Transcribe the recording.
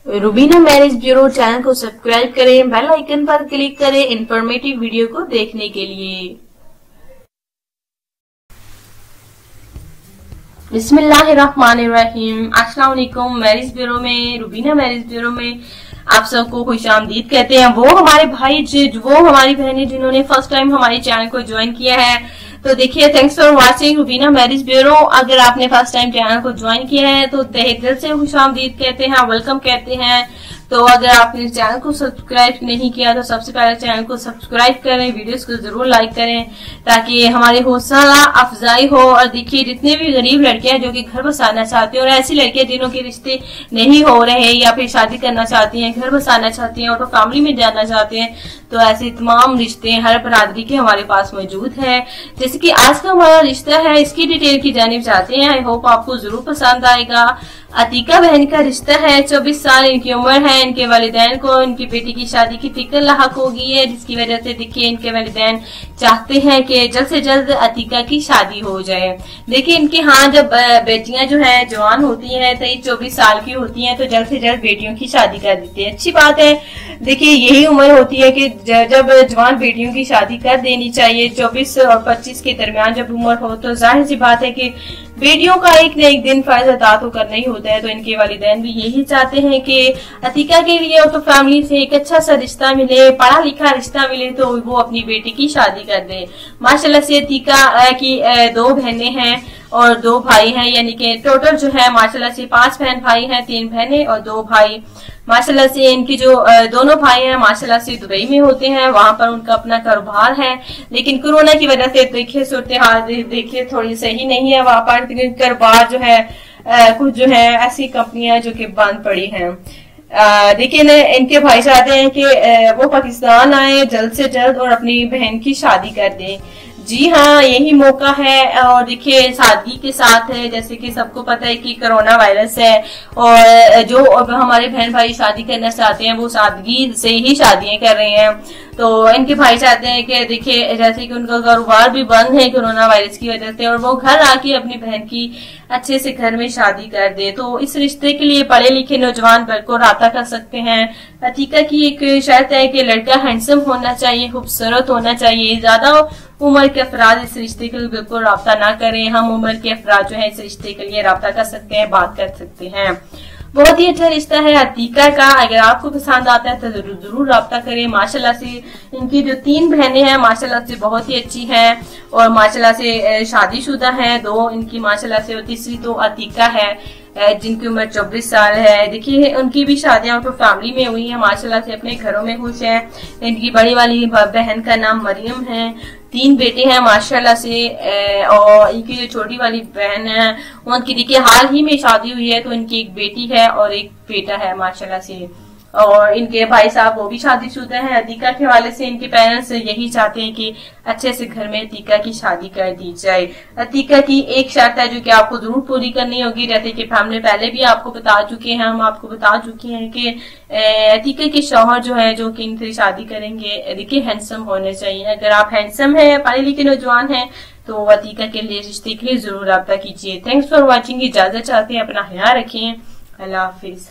Rubina marriage bureau channel को subscribe करें, bell icon पर क्लिक करें इंफॉर्मेटिव वीडियो को देखने के लिए। बिस्मिल्लाहिर्रहमानिर्रहीम। अस्सलाम वालेकुम। मैरिज ब्यूरो में, रुबीना मैरिज ब्यूरो में आप सबको खुशामदीद कहते हैं। वो हमारे भाई, वो हमारी बहनें जिन्होंने फर्स्ट टाइम हमारे चैनल को ज्वाइन किया है, तो देखिए, thanks for watching Rubina marriage bureau. अगर आपने फर्स्ट टाइम चैनल को ज्वाइन किया है तो तहे दिल से खुशामदीद कहते हैं, वेलकम कहते हैं। तो अगर आपने चैनल को सब्सक्राइब नहीं किया तो सबसे पहले चैनल को सब्सक्राइब करें, वीडियोस को जरूर लाइक करें ताकि हमारी हौसला अफजाई हो। और देखिए, जितने भी गरीब लड़कियां जो कि घर बसाना चाहती हैं और ऐसी लड़कियां जिन्हों के रिश्ते नहीं हो रहे या फिर शादी करना चाहती हैं, घर बसाना चाहती हैं और तो फैमिली में जाना चाहते हैं, तो ऐसे तमाम रिश्ते हर बरादरी के हमारे पास मौजूद है। जैसे कि आज का हमारा रिश्ता है, इसकी डिटेल की जानिब चाहते हैं। आई होप आपको जरूर पसंद आएगा। अतीका बहन का रिश्ता है, 24 साल इनकी उम्र है। इनके वालिदैन को इनकी बेटी की शादी की फिक्र लाहक हो गई है, जिसकी वजह से देखिए इनके वालिदैन चाहते हैं कि जल्द से जल्द अतीका की शादी हो जाए। देखिए, इनके यहाँ जब बेटियां जो है जवान होती हैं, 23-24 साल की होती हैं, तो जल्द से जल्द बेटियों की शादी कर देती है। अच्छी बात है। देखिए, यही उम्र होती है कि जब जवान बेटियों की शादी कर देनी चाहिए। 24 और 25 के दरमियान जब उम्र हो तो जाहिर सी बात है कि बेटियों का एक न एक दिन फर्ज अदा तो करना ही होता है। तो इनके वालिदैन भी यही चाहते हैं कि अतीका के लिए तो फैमिली से एक अच्छा सा रिश्ता मिले, पढ़ा लिखा रिश्ता मिले, तो वो अपनी बेटी की शादी कर दे। माशाल्लाह से अतीका की 2 बहनें हैं और 2 भाई हैं, यानी कि टोटल जो है माशाल्लाह से 5 बहन भाई हैं, 3 बहनें और 2 भाई। माशाल्लाह से इनकी जो दोनों भाई हैं माशाल्लाह से दुबई में होते हैं, वहां पर उनका अपना कारोबार है। लेकिन कोरोना की वजह से देखिए सूरत हाल देखिए थोड़ी सही नहीं है वहां पर। कारोबार जो है कुछ जो है ऐसी कंपनियां जो कि बंद पड़ी हैं। देखिए, इनके भाई चाहते हैं कि वो पाकिस्तान आए जल्द से जल्द और अपनी बहन की शादी कर दें। जी हाँ, यही मौका है। और देखिए, सादगी के साथ है, जैसे कि सबको पता है कि कोरोना वायरस है और जो अब हमारे बहन भाई शादी करना चाहते हैं वो सादगी से ही शादियां कर रहे हैं। तो इनके भाई चाहते हैं कि देखिए, जैसे कि उनका कारोबार भी बंद है कोरोना वायरस की वजह से, और वो घर आके अपनी बहन की अच्छे से घर में शादी कर दे। तो इस रिश्ते के लिए पढ़े लिखे नौजवान बिल्कुल राब्ता कर सकते हैं। अतीका की एक शर्त है कि लड़का हैंडसम होना चाहिए, खूबसूरत होना चाहिए। ज्यादा उम्र के अफराद इस रिश्ते के लिए बिल्कुल राब्ता ना करें। हम उम्र के अफराद जो है इस रिश्ते के लिए राब्ता कर सकते हैं, बात कर सकते हैं। बहुत ही अच्छा रिश्ता है अतीका का। अगर आपको पसंद आता है तो जरूर राब्ता करें। माशाल्लाह से इनकी जो 3 बहनें हैं माशाल्लाह से बहुत ही अच्छी हैं और माशाल्लाह से शादीशुदा हैं 2 इनकी माशाल्लाह से, और तीसरी तो अतीका है जिनकी उम्र 24 साल है। देखिए, उनकी भी शादियां तो फैमिली में हुई है, माशाल्लाह से अपने घरों में खुश है। इनकी बड़ी वाली बहन का नाम मरियम है, 3 बेटे हैं माशाल्लाह से। और इनकी जो छोटी वाली बहन है उनकी देखिए हाल ही में शादी हुई है, तो इनकी एक बेटी है और एक बेटा है माशाल्लाह से। और इनके भाई साहब वो भी शादीशुदा हैं। अतीका के हवाले से इनके पेरेंट्स यही चाहते हैं कि अच्छे से घर में अतीका की शादी कर दी जाए। अतीका की एक शर्त है जो कि आपको जरूर पूरी करनी होगी, जैसे कि हमने पहले भी आपको बता चुके हैं, हम आपको बता चुके हैं कि अतीका के शौहर जो है जो कि इनसे शादी करेंगे, देखिए हैंडसम होने चाहिए। अगर आप हैंडसम है, पढ़े लिखे नौजवान है, तो अतीका के लिए रिश्ते के लिए जरूर राब्ता कीजिए। Thanks for watching. इजाजत चाहते हैं, अपना ख्याल रखें। अल्लाह हाफिज।